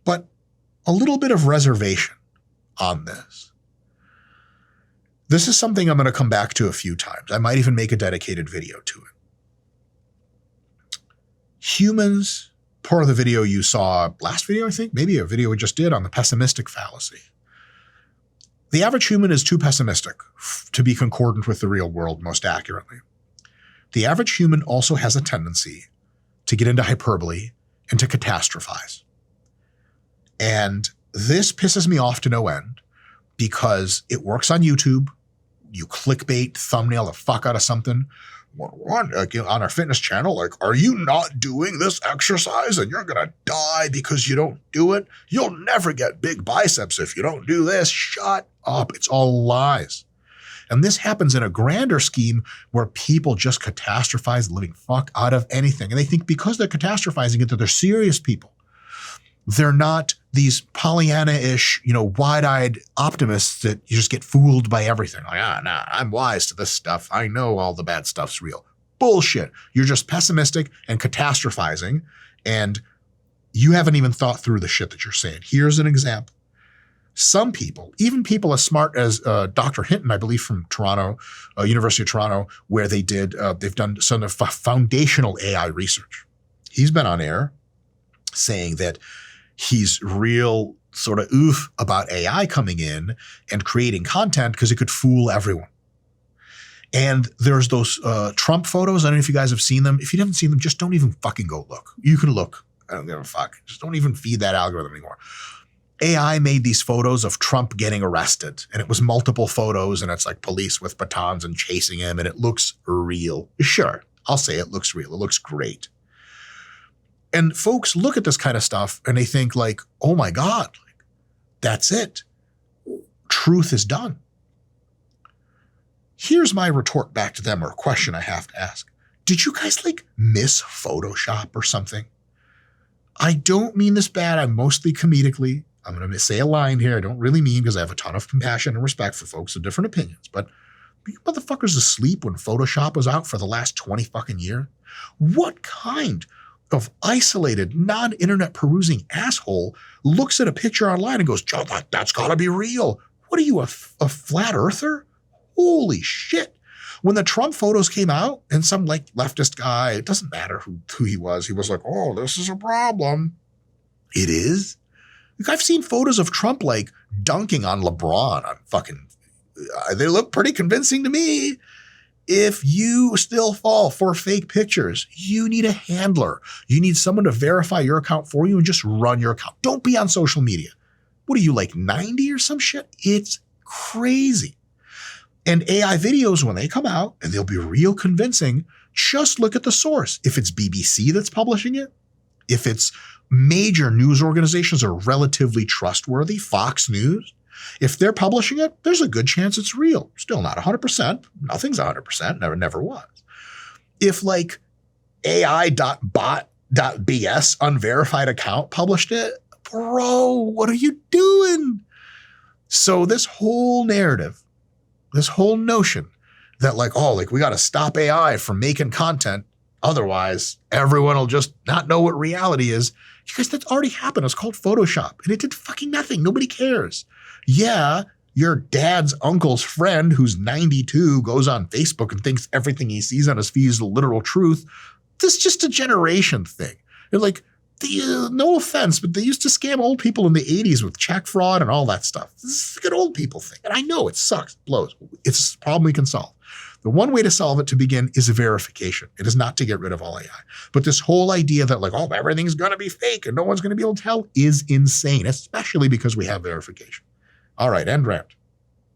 But a little bit of reservation on this. This is something I'm going to come back to a few times. I might even make a dedicated video to it. Humans, part of the video you saw last video, I think, maybe a video we just did on the pessimistic fallacy. The average human is too pessimistic to be concordant with the real world most accurately. The average human also has a tendency to get into hyperbole and to catastrophize. And this pisses me off to no end because it works on YouTube. You clickbait, thumbnail the fuck out of something. On our fitness channel, like, are you not doing this exercise and you're going to die because you don't do it? You'll never get big biceps if you don't do this. Shut up. It's all lies. And this happens in a grander scheme where people just catastrophize the living fuck out of anything. And they think because they're catastrophizing it that they're serious people. They're not these Pollyanna-ish, wide-eyed optimists that you just get fooled by everything. Like, nah, I'm wise to this stuff. I know all the bad stuff's real. Bullshit. You're just pessimistic and catastrophizing, and you haven't even thought through the shit that you're saying. Here's an example. Some people, even people as smart as Dr. Hinton, I believe from Toronto, University of Toronto, where they've done some of foundational AI research. He's been on air saying that he's real sort of oof about AI coming in and creating content because it could fool everyone. And there's those Trump photos. I don't know if you guys have seen them. If you haven't seen them, just don't even fucking go look. You can look. I don't give a fuck. Just don't even feed that algorithm anymore. AI made these photos of Trump getting arrested, and it was multiple photos, and it's like police with batons and chasing him, and it looks real. Sure, I'll say it looks real. It looks great. And folks look at this kind of stuff and they think like, oh my God, like, that's it. Truth is done. Here's my retort back to them, or a question I have to ask. Did you guys miss Photoshop or something? I don't mean this bad. I'm mostly comedically. I'm going to say a line here I don't really mean because I have a ton of compassion and respect for folks with different opinions. But were you motherfuckers asleep when Photoshop was out for the last 20 fucking years? What kind of isolated, non-internet perusing asshole looks at a picture online and goes, Joe, that's gotta be real. What are you, a flat earther? Holy shit. When the Trump photos came out and some leftist guy, it doesn't matter who he was like, oh, this is a problem. It is. I've seen photos of Trump dunking on Lebron on fucking, they look pretty convincing to me. If you still fall for fake pictures, you need a handler. You need someone to verify your account for you and just run your account. Don't be on social media. What are you, 90 or some shit? It's crazy. And AI videos, when they come out, and they'll be real convincing, just look at the source. If it's BBC that's publishing it, if it's major news organizations are relatively trustworthy, Fox News, if they're publishing it, there's a good chance it's real. Still not 100%. Nothing's 100%. Never was. If AI.bot.bs unverified account published it, bro, what are you doing? So this whole narrative, this whole notion that we got to stop AI from making content, otherwise everyone will just not know what reality is. You guys, that's already happened. It's called Photoshop, and it did fucking nothing. Nobody cares. Yeah, your dad's uncle's friend who's 92 goes on Facebook and thinks everything he sees on his feed is the literal truth. This is just a generation thing. They're no offense, but they used to scam old people in the 80s with check fraud and all that stuff. This is a good old people thing. And I know it sucks, it blows. It's a problem we can solve. The one way to solve it to begin is a verification. It is not to get rid of all AI. But this whole idea that everything's going to be fake and no one's going to be able to tell is insane, especially because we have verification. All right, end rant.